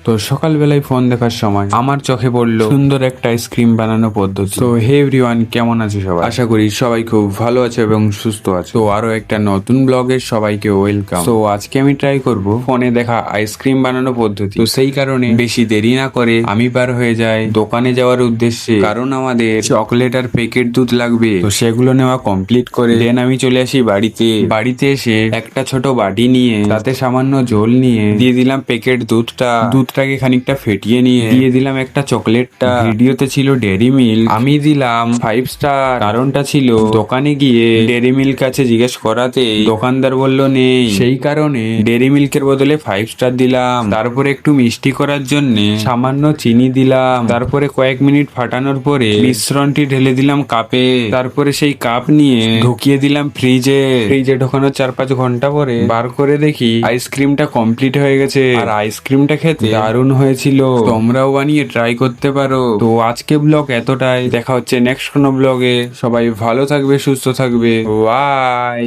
তো সকালবেলায় ফোন দেখার সময় আমার চোখে পড়লো সুন্দর একটা আইসক্রিম বানানো পদ্ধতি। তো হে এভরিওয়ান, কেমন আছে সবাই? আশা করি সবাই খুব ভালো আছে এবং সুস্থ আছে। তো আরো একটা নতুন ব্লগে সবাইকে ওয়েলকাম। তো আজকে আমি ট্রাই করব ফোনে দেখা আইসক্রিম বানানো পদ্ধতি। তো সেই কারণে বেশি দেরি না করে আমি বার হয়ে যাই দোকানে যাওয়ার উদ্দেশ্যে, কারণ আমাদের চকলেট আর প্যাকেট দুধ লাগবে। তো সেগুলো নেওয়া কমপ্লিট করে দেন আমি চলে আসি বাড়িতে এসে একটা ছোট বাটি নিয়ে তাতে সামান্য জল নিয়ে দিয়ে দিলাম প্যাকেট দুধটাকে খানিকটা ফেটিয়ে নিয়ে দিয়ে দিলাম একটা চকলেটটা। ভিডিওতে ছিল ডেয়ারি মিল্ক, আমি দিলাম 5 স্টার। কারণটা ছিল দোকানে গিয়ে ডেয়ারি মিল্ক কাছে জিজ্ঞেস করাতে দোকানদার বলল নেই, সেই কারণে ডেয়ারি মিল্কের বদলে 5 স্টার দিলাম। তারপরে একটু মিষ্টি করার জন্য সামান্য চিনি দিলাম। তারপরে কয়েক মিনিট ফাটানোর পরে মিশ্রণটি ঢেলে দিলাম কাপে। তারপরে সেই কাপ নিয়ে ঢুকিয়ে দিলাম ফ্রিজে ঢোকানোর 4-5 ঘন্টা পরে বার করে দেখি আইসক্রিমটা কমপ্লিট হয়ে গেছে। আর আইসক্রিমটা খেতে দারুণ হয়েছিল। তোমরাও বানিয়ে ট্রাই করতে পারো। তো আজকে ব্লগ এতটাই, দেখা হচ্ছে নেক্সট কোনো ব্লগে। সবাই ভালো থাকবে, সুস্থ থাকবে, বাই।